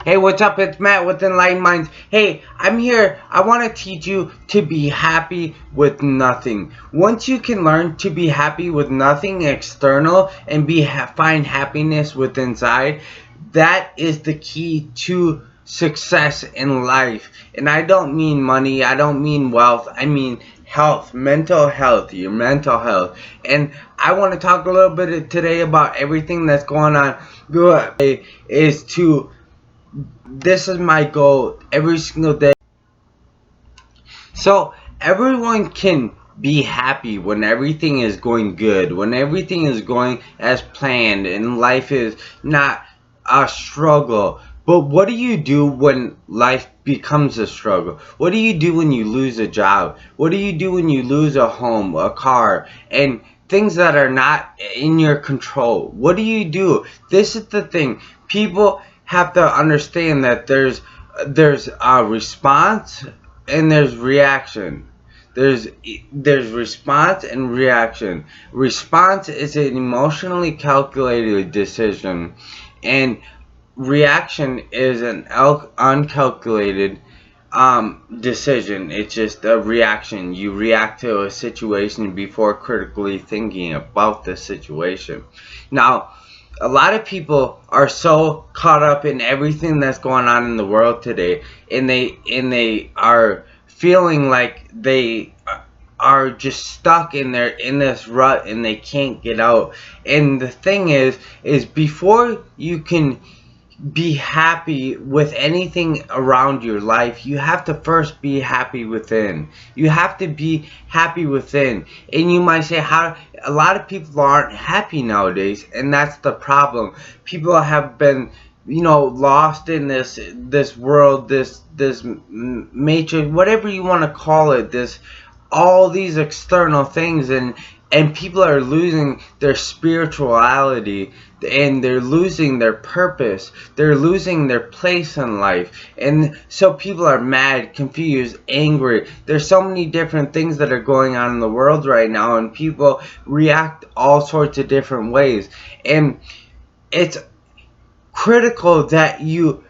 Hey, what's up? It's Matt with Enlightened Minds. Hey, I'm here. I want to teach you to be happy with nothing. Once you can learn to be happy with nothing external and find happiness within inside, that is the key to success in life. And I don't mean money, I don't mean wealth, I mean health, mental health, your mental health. And I want to talk a little bit today about everything that's going on. Good is to this is my goal every single day. So everyone can be happy when everything is going good, when everything is going as planned and life is not a struggle. But what do you do when life becomes a struggle? What do you do when you lose a job? What do you do when you lose a home, a car, and things that are not in your control? What do you do? This is the thing. People have to understand that there's a response and there's reaction. There's response and reaction. Response is an emotionally calculated decision, and reaction is an uncalculated decision. It's just a reaction. You react to a situation before critically thinking about the situation. Now, a lot of people are so caught up in everything that's going on in the world today, and they are feeling like they are just stuck in this rut and they can't get out. And the thing is before you can be happy with anything around your life, you have to first be happy within. You have to be happy within. And you might say, how a lot of people aren't happy nowadays, and that's the problem. People have been, lost in this world, this matrix, whatever you want to call it, this all these external things, and people are losing their spirituality, and they're losing their purpose, they're losing their place in life. And so people are mad, confused, angry. There's so many different things that are going on in the world right now, and people react all sorts of different ways. And it's critical that you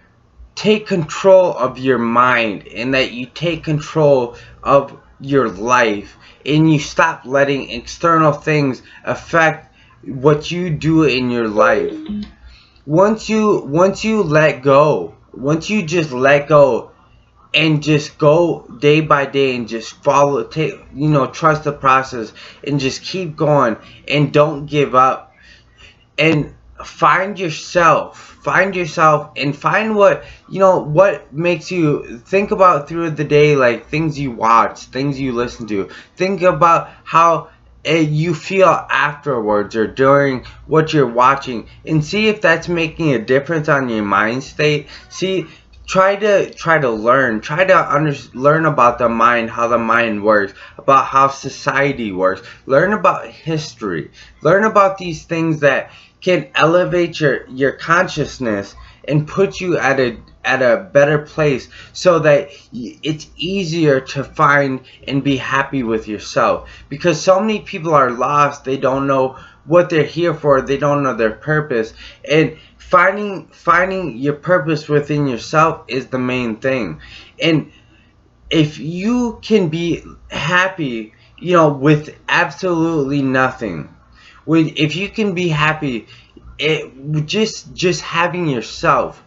take control of your mind and that you take control of your life, and you stop letting external things affect what you do in your life. Once you let go, once you just let go and just go day by day and just trust the process and just keep going and don't give up, and find yourself and find what makes you think about through the day, like things you watch, things you listen to. Think about how you feel afterwards or during what you're watching, and see if that's making a difference on your mind state. Try to learn about the mind, how the mind works, about how society works. Learn about history. Learn about these things that can elevate your consciousness and put you at a better place, so that it's easier to find and be happy with yourself. Because so many people are lost, they don't know what they're here for, they don't know their purpose. And finding your purpose within yourself is the main thing. And if you can be happy, with absolutely nothing, if you can be happy, just having yourself,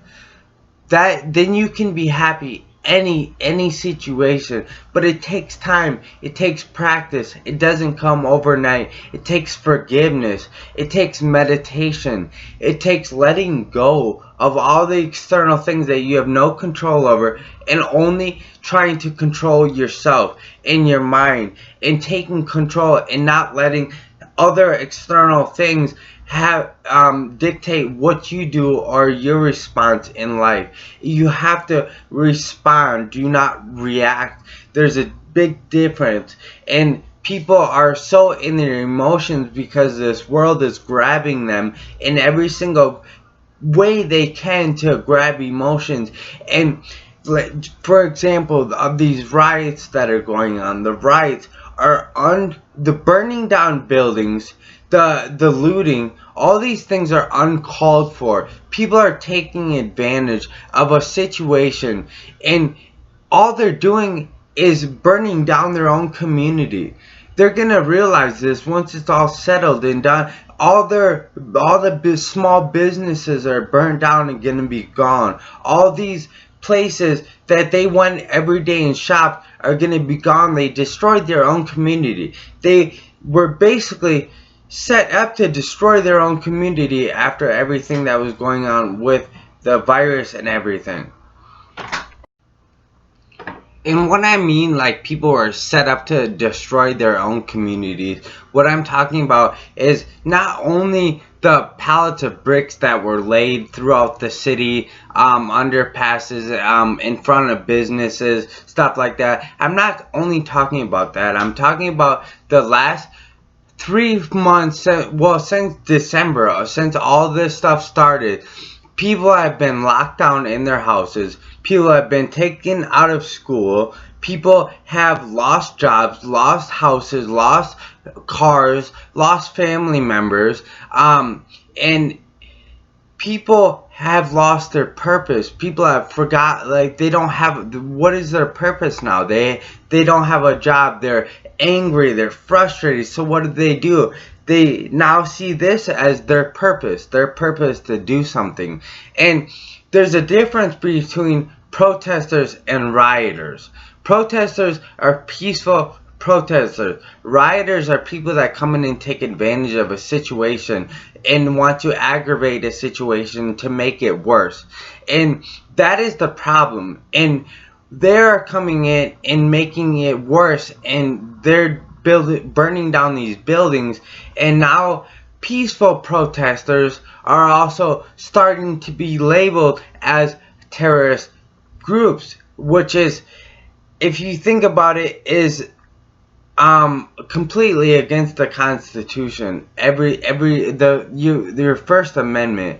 that then you can be happy any situation. But it takes time, it takes practice, it doesn't come overnight. It takes forgiveness, it takes meditation, it takes letting go of all the external things that you have no control over, and only trying to control yourself and your mind, and taking control and not letting other external things have dictate what you do or your response in life. You have to respond, do not react. There's a big difference, and people are so in their emotions because this world is grabbing them in every single way they can to grab emotions. And for example, of these riots that are going on, the riots are on the burning down buildings. the looting, all these things are uncalled for. People are taking advantage of a situation, and all they're doing is burning down their own community. They're gonna realize this once it's all settled and done. All the small businesses are burned down and gonna be gone. All these places that they went every day and shopped are gonna be gone. They destroyed their own community. They were basically set up to destroy their own community after everything that was going on with the virus and everything. And what I mean, like, people are set up to destroy their own communities, what I'm talking about is not only the pallets of bricks that were laid throughout the city, underpasses, in front of businesses, stuff like that. I'm not only talking about that. I'm talking about the last 3 months, well, since December, since all this stuff started. People have been locked down in their houses. People have been taken out of school. People have lost jobs, lost houses, lost cars, lost family members. And people have lost their purpose. People have forgot, like, they don't have, what is their purpose now? They don't have a job. They're angry. They're frustrated. So what do? They now see this as their purpose to do something. And there's a difference between protesters and rioters. Protesters are peaceful protesters. Rioters are people that come in and take advantage of a situation and want to aggravate a situation to make it worse. And that is the problem. And they're coming in and making it worse, and they're burning down these buildings. And now peaceful protesters are also starting to be labeled as terrorist groups, which is, if you think about it, is completely against the Constitution. Your First Amendment.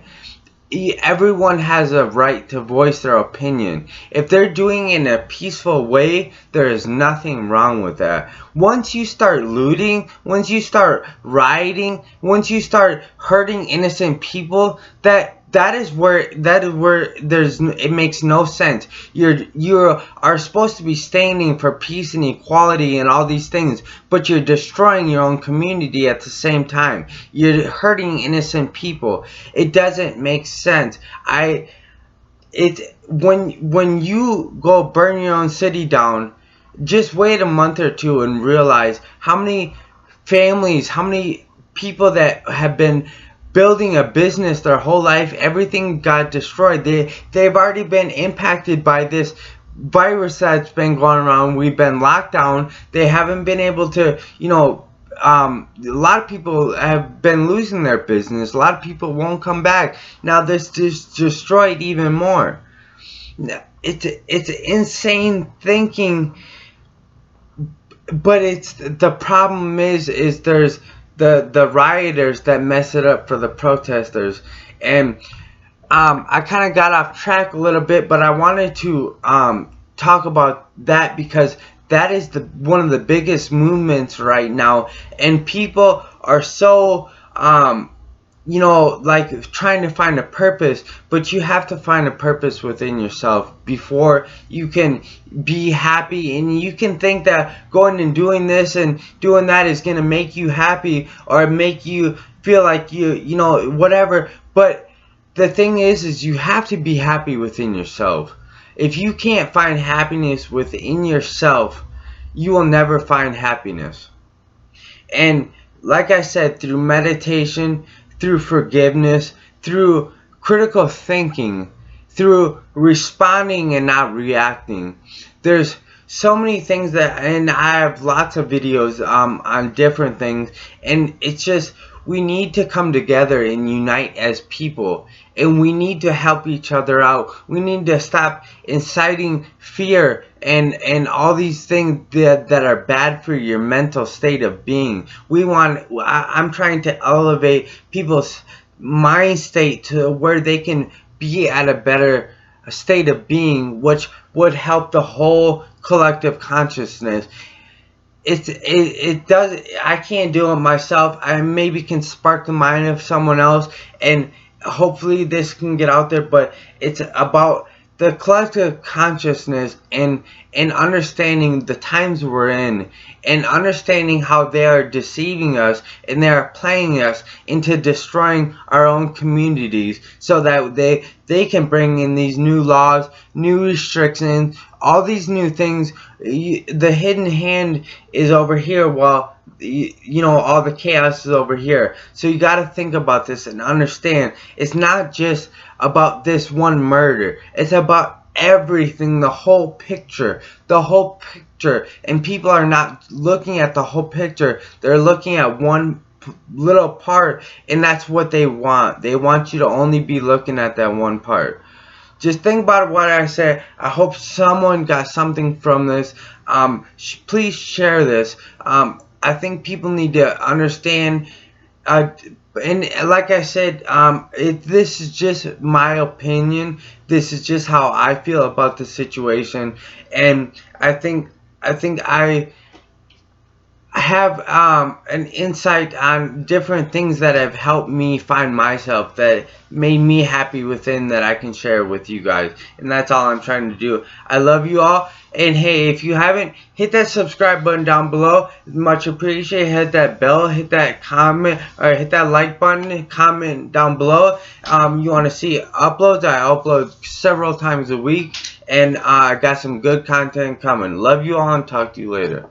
Everyone has a right to voice their opinion. If they're doing it in a peaceful way, there is nothing wrong with that. Once you start looting, once you start rioting, once you start hurting innocent people, that is where it makes no sense. You are supposed to be standing for peace and equality and all these things, but you're destroying your own community at the same time. You're hurting innocent people. It doesn't make sense. When you go burn your own city down, just wait a month or two and realize how many families, how many people that have been building a business their whole life, everything got destroyed. They've already been impacted by this virus that's been going around. We've been locked down. They haven't been able to, a lot of people have been losing their business. A lot of people won't come back. Now this just destroyed even more. It's insane thinking, but the problem is there's the rioters that mess it up for the protesters. And I kind of got off track a little bit, but I wanted to talk about that because that is one of the biggest movements right now, and people are so like trying to find a purpose, but you have to find a purpose within yourself before you can be happy. And you can think that going and doing this and doing that is going to make you happy or make you feel like whatever. But the thing is you have to be happy within yourself. If you can't find happiness within yourself, you will never find happiness. And like I said, through meditation, through forgiveness, through critical thinking, through responding and not reacting. There's so many things and I have lots of videos on different things, and it's just, we need to come together and unite as people, and we need to help each other out. We need to stop inciting fear and all these things that are bad for your mental state of being. I'm trying to elevate people's mind state to where they can be at a better state of being, which would help the whole collective consciousness. it does. I can't do it myself. I maybe can spark the mind of someone else, and hopefully this can get out there. But it's about the collective consciousness and understanding the times we're in, and understanding how they are deceiving us and they are playing us into destroying our own communities, so that they can bring in these new laws, new restrictions, all these new things. The hidden hand is over here, while you know, all the chaos is over here. So you got to think about this and understand it's not just about this one murder. It's about everything, the whole picture, and people are not looking at the whole picture. They're looking at one little part, and that's what they want. They want you to only be looking at that one part. Just think about what I said. I hope someone got something from this. Please share this. I think people need to understand. And like I said, this is just my opinion. This is just how I feel about the situation, and I think I have an insight on different things that have helped me find myself, that made me happy within, that I can share with you guys. And that's all I'm trying to do. I love you all. And hey, if you haven't, hit that subscribe button down below. Much appreciated. Hit that bell, hit that comment, or hit that like button, comment down below. You want to see uploads? I upload several times a week, and I got some good content coming. Love you all, and talk to you later.